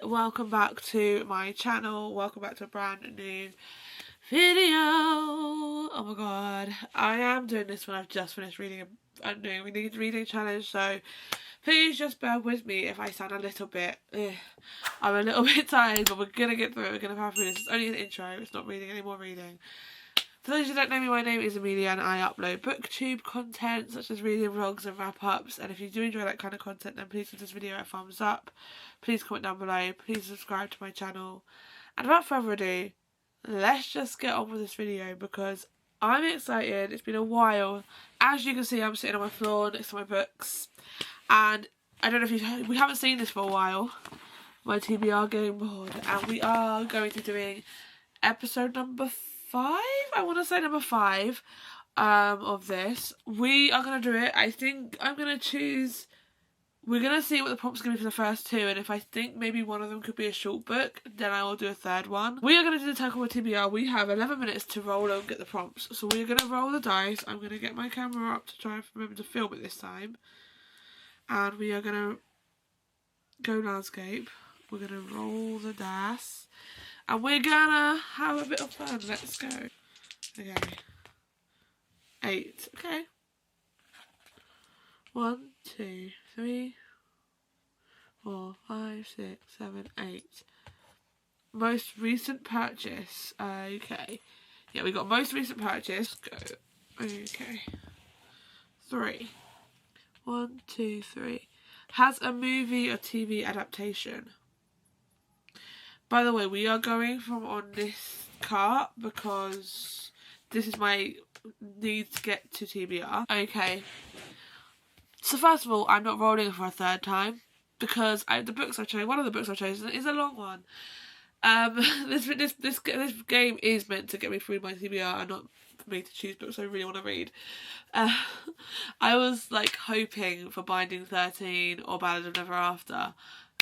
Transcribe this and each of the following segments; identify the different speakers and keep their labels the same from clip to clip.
Speaker 1: welcome back to my channel. Welcome back to a brand new video. Oh my god, I am doing this when I've just finished reading I'm doing a reading challenge, so please just bear with me if I sound a little bit I'm a little bit tired, but we're gonna get through it. We're gonna power through this. It's only an intro, it's not reading, any more reading. For those who don't know me, my name is Amelia and I upload booktube content such as reading vlogs and wrap-ups, and if you do enjoy that kind of content then please give this video a thumbs up, please comment down below, please subscribe to my channel, and without further ado, let's just get on with this video because I'm excited. It's been a while. As you can see, I'm sitting on my floor next to my books, and I don't know if we haven't seen this for a while, my TBR game board, and we are going to be doing episode number 5, I want to say number 5 of this. We are going to do it. I think I'm going to choose, we're going to see what the prompts are going to be for the first 2, and if I think maybe one of them could be a short book, then I will do a third one. We are going to do the tackle with TBR. We have 11 minutes to roll and get the prompts, so we're going to roll the dice. I'm going to get my camera up to try and remember to film it this time, and we are going to go landscape. We're going to roll the dice, and we're gonna have a bit of fun. Let's go. Okay. 8. Okay. 1, 2, 3, 4, 5, 6, 7, 8. Most recent purchase. Okay. Yeah, we got most recent purchase. Let's go. Okay. 3. 1, 2, 3. Has a movie or TV adaptation. By the way, we are going from on this cart because this is my need to get to TBR. Okay. So first of all, I'm not rolling for a third time because one of the books I've chosen is a long one. This game is meant to get me through my TBR and not for me to choose books I really want to read. I was like hoping for Binding 13 or Ballad of Never After,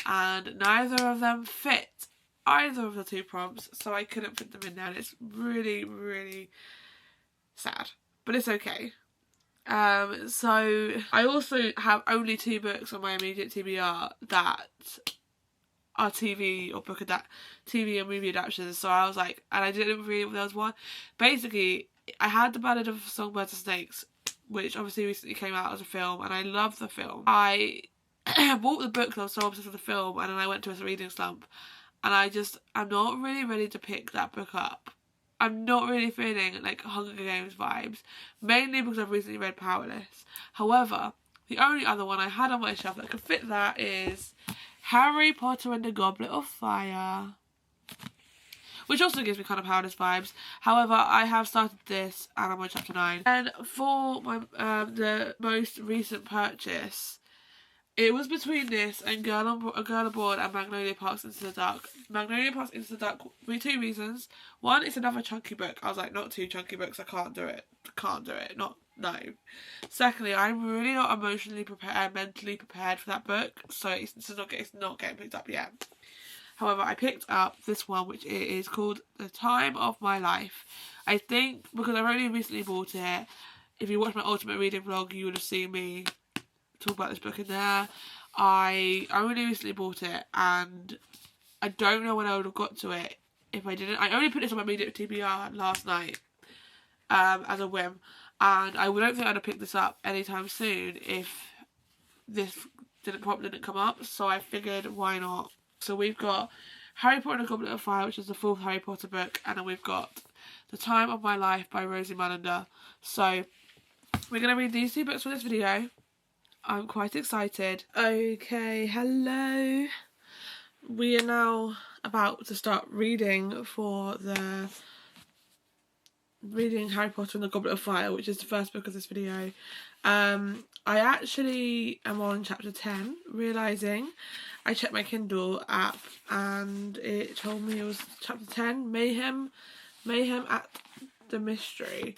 Speaker 1: and neither of them fit either of the 2 prompts, so I couldn't fit them in there, and it's really, really sad, but it's okay. So I also have only 2 books on my immediate TBR that are TV or TV and movie adaptations, so I was like, and I didn't really, there was one, basically, I had the Ballad of Songbirds and Snakes, which obviously recently came out as a film, and I love the film. I bought the book because I was so obsessed with the film, and then I went to a reading slump, and I'm not really ready to pick that book up. I'm not really feeling like Hunger Games vibes, mainly because I've recently read Powerless. However, the only other one I had on my shelf that could fit that is Harry Potter and the Goblet of Fire, which also gives me kind of Powerless vibes. However, I have started this and I'm on chapter 9. And for my the most recent purchase, it was between this and A Girl Aboard and Magnolia Parks Into the Dark. Magnolia Parks Into the Dark for 2 reasons. One, it's another chunky book. I was like, not 2 chunky books, I can't do it. No. Secondly, I'm really not mentally prepared for that book, so it's not getting picked up yet. However, I picked up this one, which is called The Time of My Life. I think because I've only recently bought it, if you watch my Ultimate Reading vlog, you would have seen me talk about this book in there. I only recently bought it, and I don't know when I would have got to it if I didn't. I only put this on my immediate TBR last night as a whim, and I don't think I'd have picked this up anytime soon if this prompt didn't come up, so I figured why not. So we've got Harry Potter and the Goblet of Fire, which is the 4th Harry Potter book, and then we've got The Time of My Life by Rosie Mullender. So we're going to read these 2 books for this video. I'm quite excited. Okay, hello. We are now about to start reading Harry Potter and the Goblet of Fire, which is the first book of this video. I actually am on chapter 10, realising I checked my Kindle app and it told me it was chapter 10, Mayhem at the Mystery.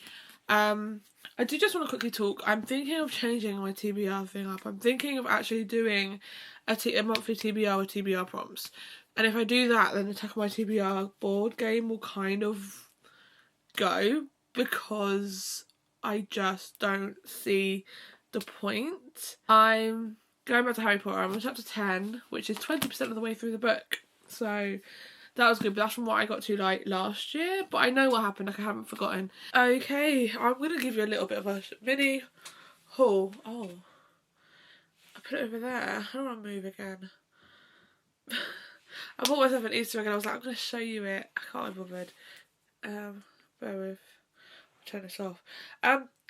Speaker 1: I do just want to quickly talk. I'm thinking of changing my TBR thing up. I'm thinking of actually doing a monthly TBR with TBR prompts. And if I do that, then the Attack of My TBR board game will kind of go, because I just don't see the point. I'm going back to Harry Potter. I'm on chapter 10, which is 20% of the way through the book. So that was good, but that's from what I got to like last year. But I know what happened, like I haven't forgotten. Okay, I'm gonna give you a little bit of a mini haul. Oh, I put it over there. I don't want to move again. I bought myself an Easter egg and I was like, I'm gonna show you it. I can't be bothered. Bear with. Turn this off.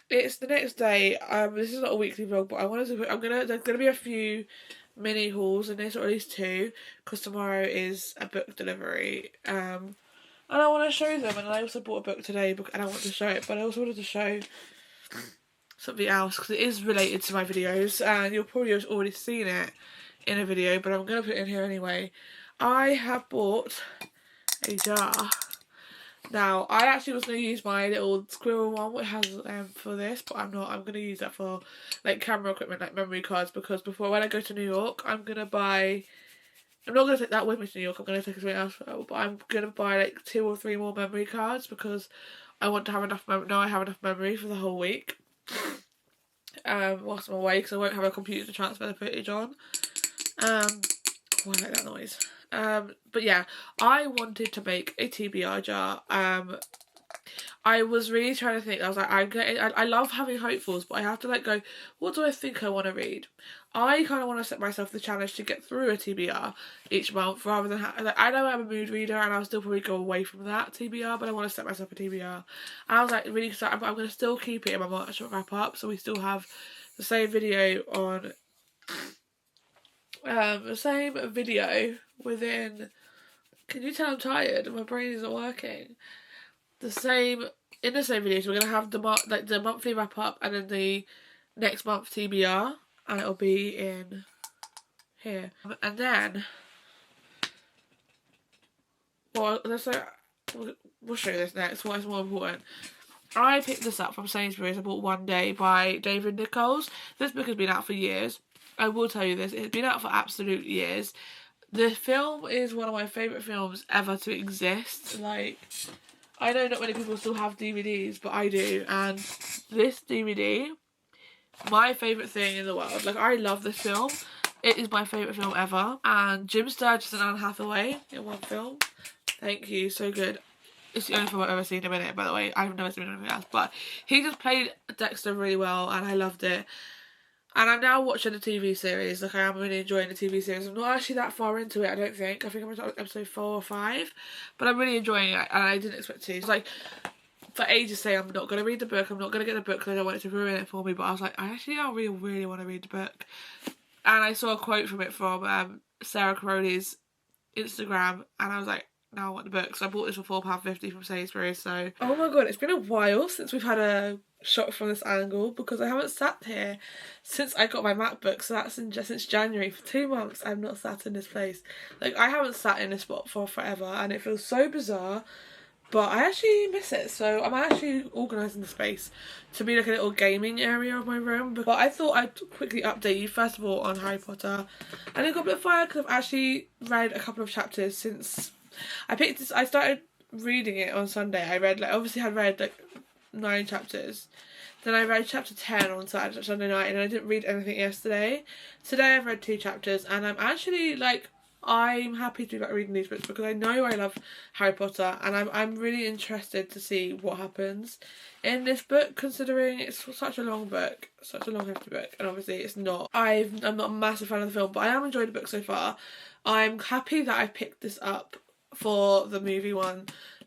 Speaker 1: It's the next day. This is not a weekly vlog, but I wanted to. There's gonna be a few mini hauls in this, or at least two, because tomorrow is a book delivery. And I want to show them. And I also bought a book today, and I want to show it. But I also wanted to show something else because it is related to my videos, and you'll probably have already seen it in a video, but I'm gonna put it in here anyway. I have bought a jar. Now, I actually was going to use my little squirrel one, which has for this, but I'm not. I'm going to use that for like camera equipment, like memory cards, because when I go to New York, I'm not going to take that with me to New York. I'm going to take something else, but I'm going to buy like 2 or 3 more memory cards because I want to have enough memory. No, I have enough memory for the whole week. Whilst I'm away, because I won't have a computer to transfer the footage on. I like that noise. But yeah, I wanted to make a TBR jar. I was really trying to think. I was like, I love having hopefuls, but I have to like go, what do I think I want to read? I kind of want to set myself the challenge to get through a TBR each month rather than like, I know I'm a mood reader and I'll still probably go away from that TBR, but I want to set myself a TBR. And I was like really excited, but I'm going to still keep it in my March wrap up, so we still have the same video on the same video within. Can you tell I'm tired? My brain isn't working. In the same video, so we're gonna have the monthly wrap up and then the next month TBR, and it'll be in here. And then, well, we'll show you this next. What is more important? I picked this up from Sainsbury's. I bought One Day by David Nichols. This book has been out for years. I will tell you this, it's been out for absolute years. The film is one of my favourite films ever to exist. Like, I know not many people still have DVDs, but I do. And this DVD, my favourite thing in the world. Like, I love this film. It is my favourite film ever. And Jim Sturgis and Anne Hathaway in one film. Thank you, so good. It's the only film I've ever seen him in it, by the way. I've never seen anything else. But he just played Dexter really well, and I loved it. And I'm now watching the TV series. Like, I am really enjoying the TV series. I'm not actually that far into it, I don't think. I think I'm on episode 4 or 5. But I'm really enjoying it, and I didn't expect to. It's like, for ages saying I'm not going to read the book, I'm not going to get the book because I don't want it to ruin it for me. But I was like, I really, really want to read the book. And I saw a quote from it from Sarah Caroni's Instagram, and I was like, now I want the book. So I bought this for £4.50 from Sainsbury's. So, oh my god, it's been a while since we've had a shot from this angle because I haven't sat here since I got my MacBook. So that's since January. For 2 months I've not sat in this place. Like, I haven't sat in this spot for forever, and it feels so bizarre, but I actually miss it. So I'm actually organising the space to be like a little gaming area of my room. But I thought I'd quickly update you first of all on Harry Potter and a Goblet of Fire, because I've actually read a couple of chapters since I started reading it on Sunday. I read had read 9 chapters. Then I read chapter 10 on Sunday night, and I didn't read anything yesterday. Today I've read 2 chapters, and I'm actually I'm happy to be back reading these books because I know I love Harry Potter, and I'm really interested to see what happens in this book, considering it's such a long book, such a long hefty book, and obviously it's not. I'm not a massive fan of the film, but I am enjoying the book so far. I'm happy that I picked this up for the movie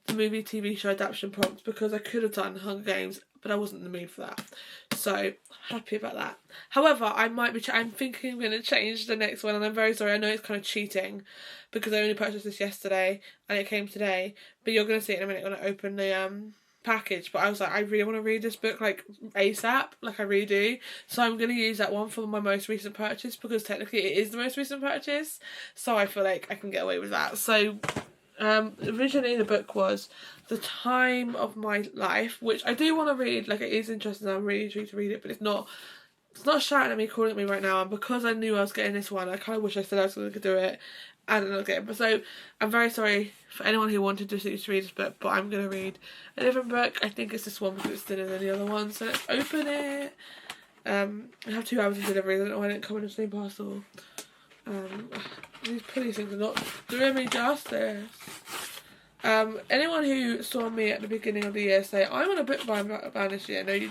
Speaker 1: TV show adaptation prompt, because I could have done Hunger Games, but I wasn't in the mood for that. So, happy about that. However, I'm thinking I'm going to change the next one, and I'm very sorry. I know it's kind of cheating because I only purchased this yesterday and it came today, but you're going to see it in a minute when I open the package. But I was like, I really want to read this book ASAP, I really do. So I'm going to use that one for my most recent purchase, because technically it is the most recent purchase, so I feel like I can get away with that. So originally the book was The Time of My Life, which I do want to read. It is interesting, I'm really intrigued to read it, but it's not shouting at me, calling at me right now. And because I knew I was getting this one, I kind of wish I said I was going to do it and not get it. But so I'm very sorry for anyone who wanted to read this book, but I'm going to read a different book. I think it's this one because it's thinner than the other one. So let's open it. I have 2 hours of delivery. I don't know why it didn't come in the same parcel. These pulley things are not doing me justice. Anyone who saw me at the beginning of the year say, I'm on a book ban this year. No, you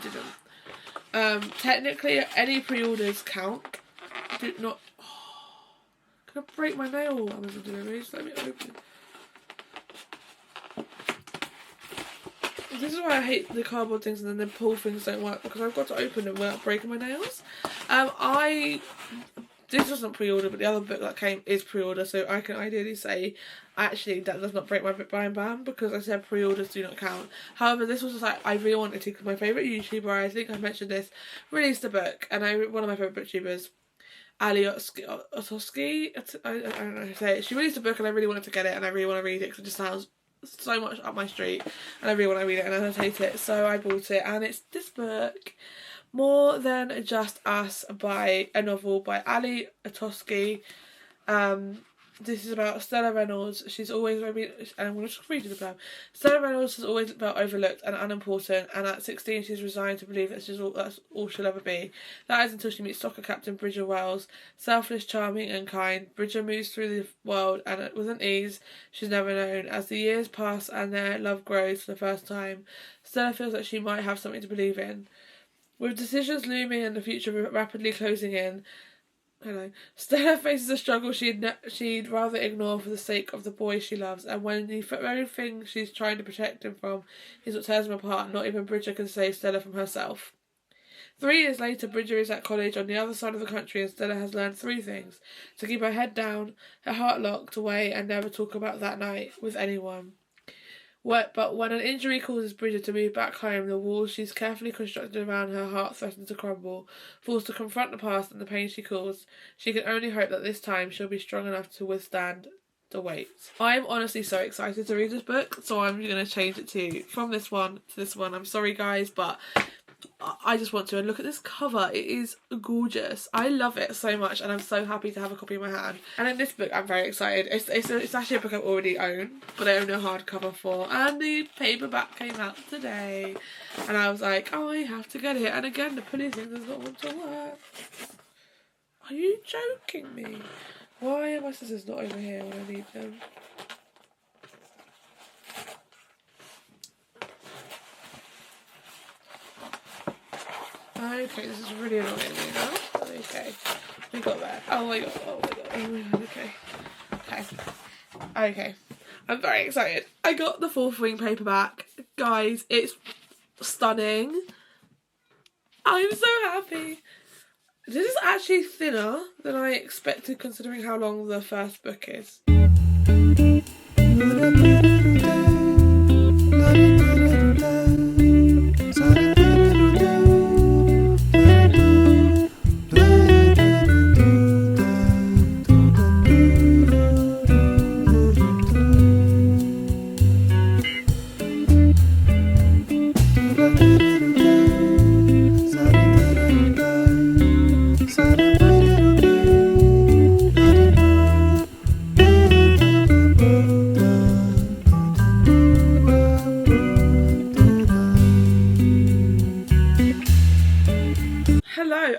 Speaker 1: didn't. Technically, any pre-orders count. Do not... Oh, can I break my nail? Amazon deliveries. Let me open. This is why I hate the cardboard things and then the pull things don't work, because I've got to open them without breaking my nails. This wasn't pre-order, but the other book that came is pre-order, so I can ideally say, actually, that does not break my book ban, because I said pre-orders do not count. However, this was just like, I really wanted to, because my favourite YouTuber, I think I mentioned this, released a book, and one of my favourite booktubers, Amelia, I don't know how to say it. She released a book and I really wanted to get it, and I really want to read it because it just sounds so much up my street, and I really want to read it and annotate it, so I bought it, and it's this book, More Than Just Us, by a novel by Ali Atosky. This is about Stella Reynolds. She's always, and I'm going to just read you the poem. Stella Reynolds has always felt overlooked and unimportant, and at 16 she's resigned to believe that that's all she'll ever be. That is until she meets soccer captain Bridger Wells. Selfless, charming and kind, Bridger moves through the world and with an ease she's never known. As the years pass and their love grows for the first time, Stella feels that she might have something to believe in. With decisions looming and the future rapidly closing in, Stella faces a struggle she'd rather ignore for the sake of the boy she loves, and when the very thing she's trying to protect him from is what tears them apart, not even Bridger can save Stella from herself. 3 years later, Bridger is at college on the other side of the country, and Stella has learned 3 things: to keep her head down, her heart locked away, and never talk about that night with anyone. But when an injury causes Bridger to move back home, the walls she's carefully constructed around her heart threaten to crumble. Forced to confront the past and the pain she caused, she can only hope that this time she'll be strong enough to withstand the weight. I'm honestly so excited to read this book, so I'm going to change it from this one to this one. I'm sorry guys, but I just want to. And look at this cover, it is gorgeous. I love it so much, and I'm so happy to have a copy in my hand. And in this book I'm very excited. It's actually a book I've already owned, but I own a hardcover for, and the paperback came out today, and I was like, oh, I have to get it. And again, the pulley thing does not want to work. Are you joking me? Why are my scissors not over here when I need them? Okay, this is really annoying me now. Okay, we got that. Oh my god, okay. I'm very excited. I got the Fourth Wing paperback. Guys, it's stunning. I'm so happy. This is actually thinner than I expected, considering how long the first book is.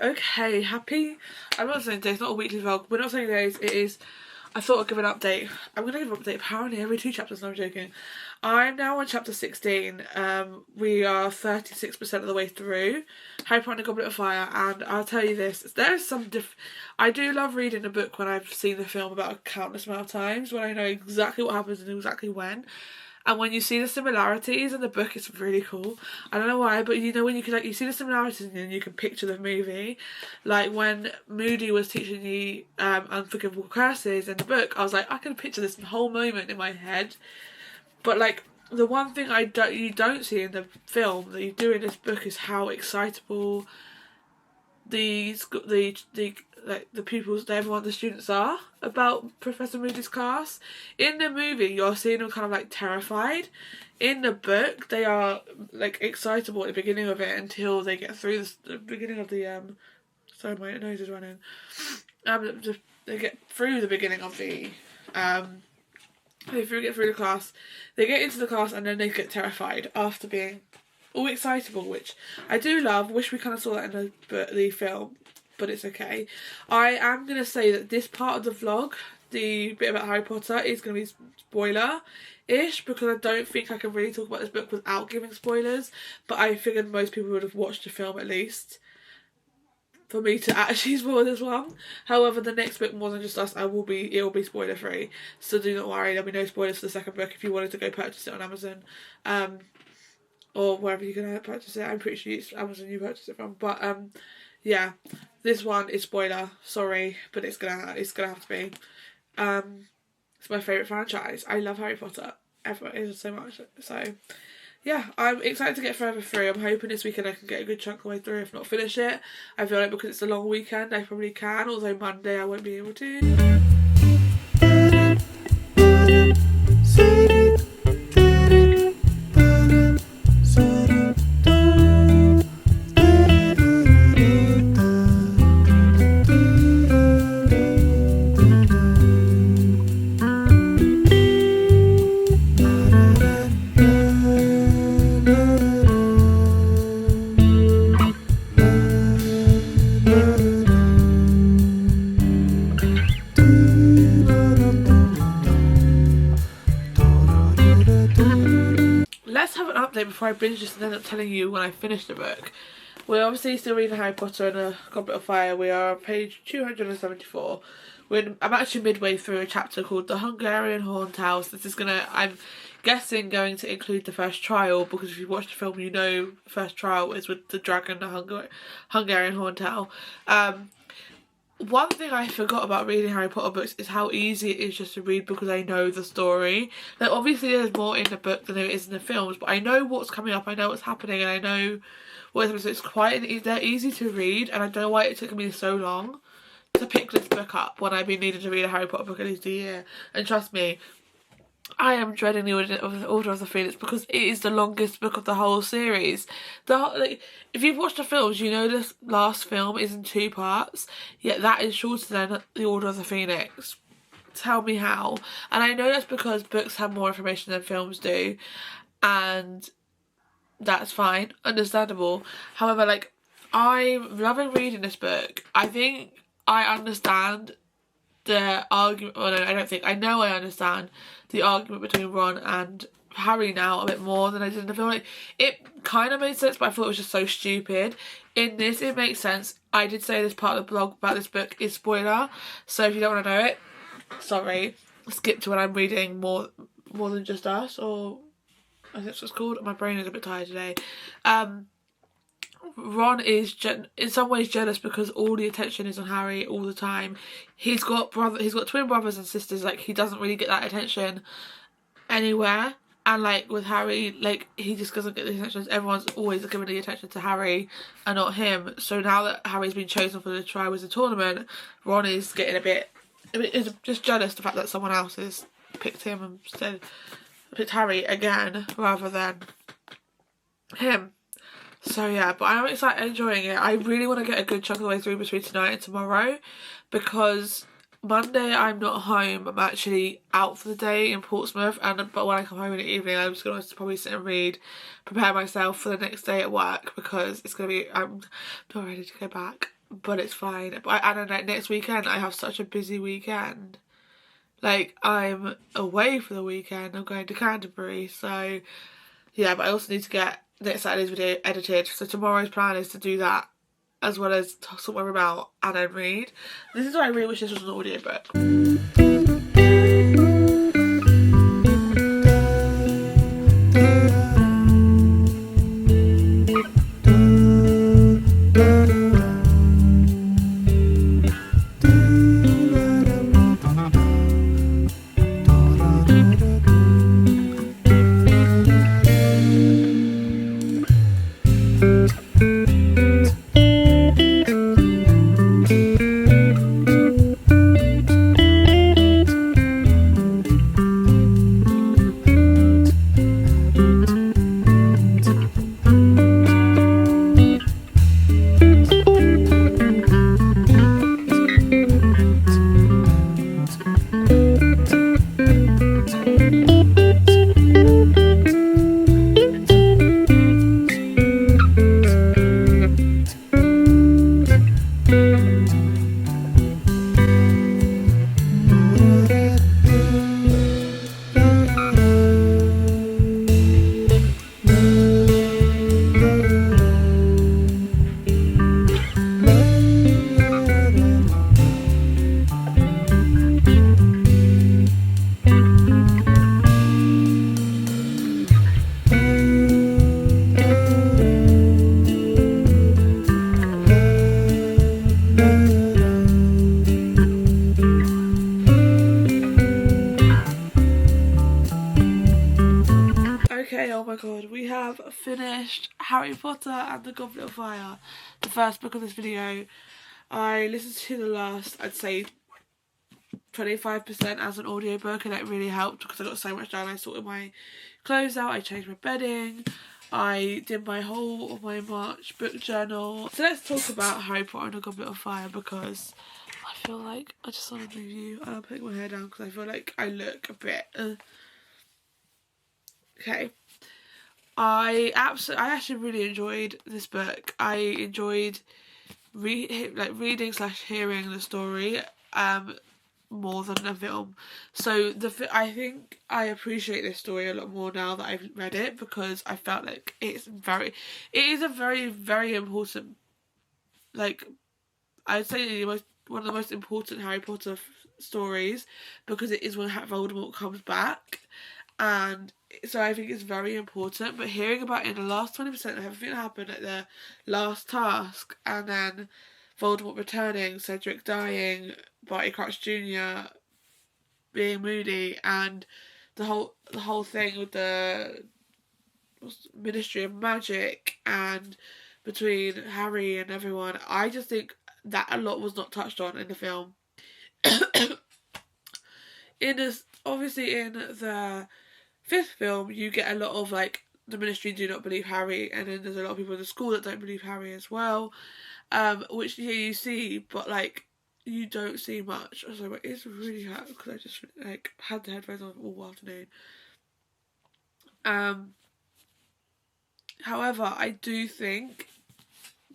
Speaker 1: Okay, happy. I'm not saying days, not a weekly vlog. We're not saying days, it is. I thought I'd give an update. I'm going to give an update apparently every 2 chapters, no, I'm joking. I'm now on chapter 16. We are 36% of the way through Harry Potter and the Goblet of Fire, and I'll tell you this, there's some I do love reading a book when I've seen the film about a countless amount of times, when I know exactly what happens and exactly when. And when you see the similarities in the book, it's really cool. I don't know why, but you know when you can, like, you see the similarities and you can picture the movie. Like when Moody was teaching the unforgivable curses in the book, I was like, I can picture this whole moment in my head. But like the one thing you don't see in the film that you do in this book is how excitable the pupils, the students are about Professor Moody's class. In the movie, you're seeing them kind of like terrified. In the book, they are like excitable at the beginning of it until they get through the beginning of the sorry, my nose is running. They get through the beginning of the they get through the class. They get into the class and then they get terrified after being all excitable, which I do love. Wish we kind of saw that in the film. But it's okay. I am going to say that this part of the vlog the bit about Harry Potter is going to be spoiler-ish, because I don't think I can really talk about this book without giving spoilers, but I figured most people would have watched the film at least for me to actually spoil this one. However, the next book, More Than Just Us, it will be spoiler free, so do not worry, there'll be no spoilers for the second book if you wanted to go purchase it on Amazon, or wherever you can purchase it. I'm pretty sure it's Amazon you purchase it from, but yeah, this one is spoiler, sorry, but it's gonna have to be. It's my favourite franchise. I love Harry Potter. Everyone is so much. So yeah, I'm excited to get Forever 3. I'm hoping this weekend I can get a good chunk of the way through, if not finish it. I feel like because it's a long weekend I probably can, although Monday I won't be able to. Let's have an update before I binge this and end up telling you when I finish the book. We're obviously still reading Harry Potter and a Goblet of Fire. We are on page 274. I'm actually midway through a chapter called The Hungarian Horned House. This is I'm guessing going to include the first trial, because if you watch the film you know the first trial is with the dragon, the Hungarian Horned House. One thing I forgot about reading Harry Potter books is how easy it is just to read because I know the story. Like, obviously there's more in the book than there is in the films, but I know what's coming up, I know what's happening, and I know what it's they're easy to read, and I don't know why it took me so long to pick this book up when I've been needing to read a Harry Potter book at least a year. And trust me, I am dreading the Order of the Phoenix because it is the longest book of the whole series. If you've watched the films, you know this last film is in 2 parts, yet that is shorter than the Order of the Phoenix. Tell me how. And I know that's because books have more information than films do, and that's fine, understandable. However, like, I'm loving reading this book. I think I understand the argument, well, no, I don't think, I know I understand the argument between Ron and Harry now a bit more than I did in the film. Like, it kind of made sense, but I thought it was just so stupid. In this, it makes sense. I did say this part of the blog about this book is spoiler, so if you don't want to know it, sorry, skip to when I'm reading More Than Just Us, or I think that's what it's called. My brain is a bit tired today. Ron is in some ways jealous because all the attention is on Harry all the time. He's got twin brothers and sisters. Like, he doesn't really get that attention anywhere, and like with Harry, like, he just doesn't get the attention. Everyone's always giving the attention to Harry and not him. So now that Harry's been chosen for the Triwizard Tournament, Ron is getting is just jealous the fact that someone else has picked him and instead picked Harry again rather than him. So yeah, but I'm excited, enjoying it. I really want to get a good chunk of the way through between tonight and tomorrow, because Monday I'm not home. I'm actually out for the day in Portsmouth, but when I come home in the evening I'm just going to probably sit and read, prepare myself for the next day at work, because it's going to be, I'm not ready to go back, but it's fine. But I don't know, next weekend I have such a busy weekend. Like, I'm away for the weekend, I'm going to Canterbury, so yeah, but I also need to get next Saturday's video edited, so tomorrow's plan is to do that, as well as sort my room out and then read. This is why I really wish this was an audiobook. finished Harry Potter and the Goblet of Fire, the first book of this video. I listened to the last, I'd say 25% as an audiobook, and it really helped because I got so much done. I sorted my clothes out, I changed my bedding, I did my whole of my March book journal. So let's talk about Harry Potter and the Goblet of Fire, because I feel like I just want to review, and I'm putting my hair down because I feel like I look a bit okay. I actually really enjoyed this book. I enjoyed reading / hearing the story more than the film. So I think I appreciate this story a lot more now that I've read it, because I felt like it is a very, very important, like, I would say one of the most important Harry Potter stories, because it is when Voldemort comes back, and so I think it's very important. But hearing about in the last 20% of everything that happened at the last task, and then Voldemort returning, Cedric dying, Barty Crouch Jr. being Moody, and the whole thing with the Ministry of Magic and between Harry and everyone, I just think that a lot was not touched on in the film. Obviously in the 5th film, you get a lot of, like, the Ministry do not believe Harry, and then there's a lot of people in the school that don't believe Harry as well, which here you see, but, like, you don't see much. I was like, it's really hard because I just, like, had the headphones on all afternoon. However, I do think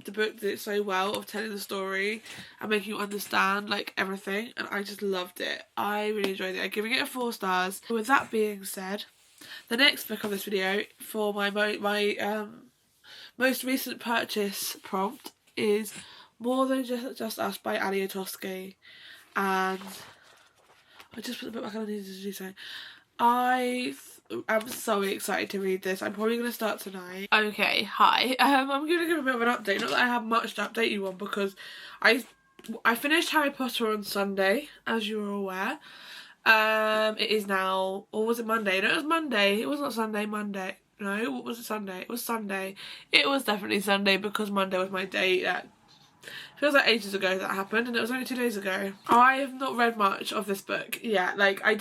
Speaker 1: the book did it so well of telling the story and making you understand, like, everything, and I just loved it. I really enjoyed it. I'm giving it a 4 stars. With that being said, the next book of this video for my most recent purchase prompt is More Than Just Us by Amelia, and I just put the book back on. I needed to do so. I'm so excited to read this. I'm probably going to start tonight. Okay, hi. I'm going to give a bit of an update. Not that I have much to update you on, because I finished Harry Potter on Sunday, as you are aware. It is now, or was it Monday? No, it was Monday. It was not Sunday, Monday. No, what was it, Sunday? It was Sunday. It was definitely Sunday, because Monday was my date. That feels like ages ago that happened, and it was only 2 days ago. I have not read much of this book yet. Like, I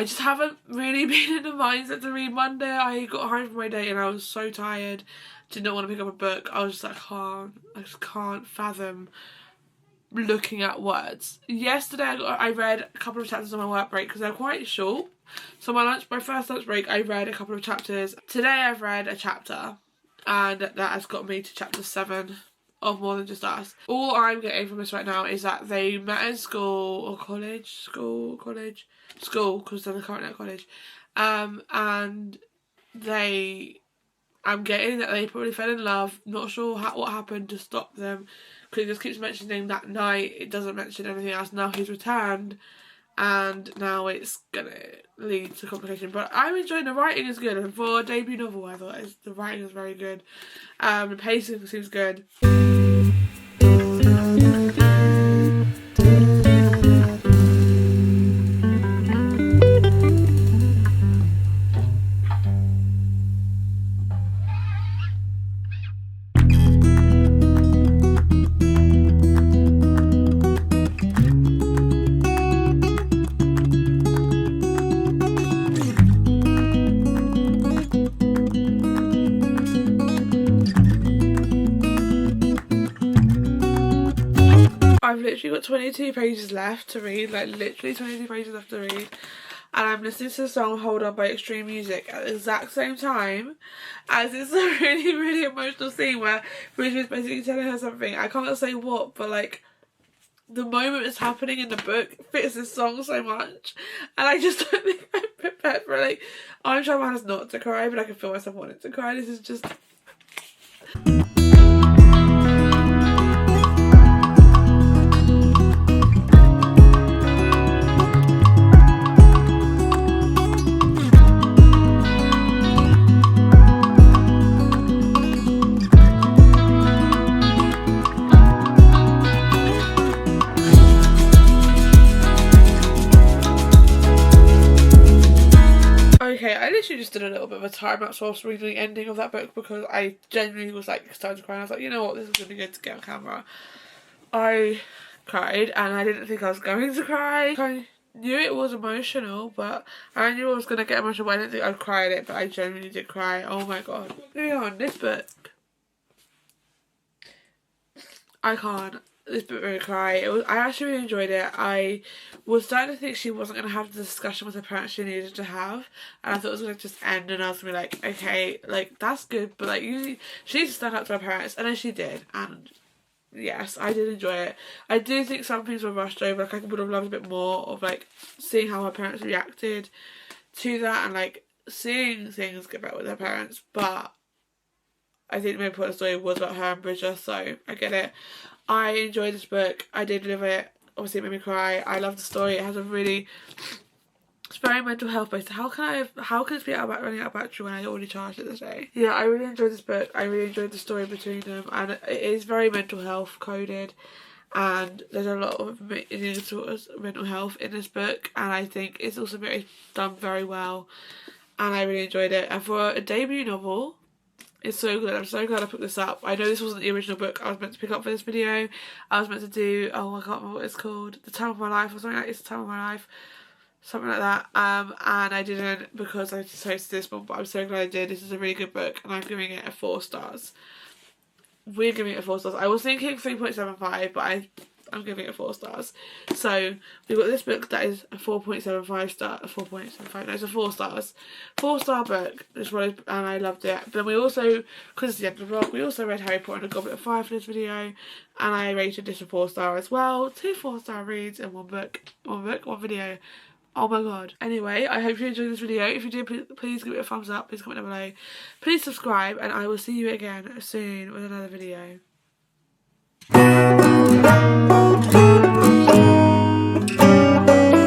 Speaker 1: just haven't really been in the mindset to read. Monday I got home from my date and I was so tired, did not want to pick up a book. I was just like, I just can't fathom looking at words. Yesterday I read a couple of chapters on my work break because they're quite short. So my first lunch break I read a couple of chapters. Today I've read a chapter, and that has got me to chapter 7 of More Than Just Us. All I'm getting from this right now is that they met in school or college, school, because they're currently at college, and I'm getting that they probably fell in love. Not sure what happened to stop them, because it just keeps mentioning that night. It doesn't mention anything else. Now he's returned, and now it's gonna lead to complication. But I'm enjoying the writing. Is good, and for a debut novel I thought the writing is very good. The pacing seems good. I've literally got 22 pages left to read, like literally 22 pages left to read, and I'm listening to the song Hold On by Extreme Music at the exact same time as it's a really, really emotional scene where Bridget is basically telling her something. I can't say what, but like the moment it's happening in the book fits this song so much, and I just don't think I'm prepared for it. Like, I'm trying my hardest not to cry, but I can feel myself wanting to cry. This is just... Okay, I literally just did a little bit of a time lapse whilst reading the ending of that book, because I genuinely was like starting to cry, and I was like, you know what, this is going to be good to get on camera. I cried, and I didn't think I was going to cry. I knew it was emotional, but I knew I was going to get emotional, but I didn't think I'd cry at it, but I genuinely did cry. Oh my god. Moving on, this book. I can't. This book made me cry. I actually really enjoyed it. I was starting to think she wasn't going to have the discussion with her parents she needed to have, and I thought it was going to just end, and I was going to be like, okay, like, that's good, but like, she needs to stand up to her parents, and then she did, and yes, I did enjoy it. I do think some things were rushed over. Like, I would have loved a bit more of like seeing how her parents reacted to that, and like seeing things get better with her parents. But I think the main point of the story was about her and Bridger, so I get it. I enjoyed this book. I did love it. Obviously, it made me cry. I love the story. It has a really, it's very mental health based. How can it be running out of battery when I already charged it this day? Yeah, I really enjoyed this book. I really enjoyed the story between them, and it is very mental health coded, and there's a lot of sort of mental health in this book, and I think it's also done very well, and I really enjoyed it. And for a debut novel, it's so good. I'm so glad I picked this up. I know this wasn't the original book I was meant to pick up for this video. I was meant to do, oh, I can't remember what it's called, The Time of My Life or something like that. It's The Time of My Life. Something like that. And I didn't, because I decided to this one, but I'm so glad I did. This is a really good book, and I'm giving it a 4 stars. We're giving it a 4 stars. I was thinking 3.75, but I'm giving it 4 stars. So we've got this book that is a 4.75 star. A 4.75. No, it's a 4 stars. 4-star book. This one, and I loved it. But then we also, because it's the end of the vlog, we also read Harry Potter and the Goblet of Fire for this video, and I rated this a 4 star as well. 2 4-star reads in one book, one video. Oh my god. Anyway, I hope you enjoyed this video. If you did, please give it a thumbs up. Please comment down below. Please subscribe, and I will see you again soon with another video.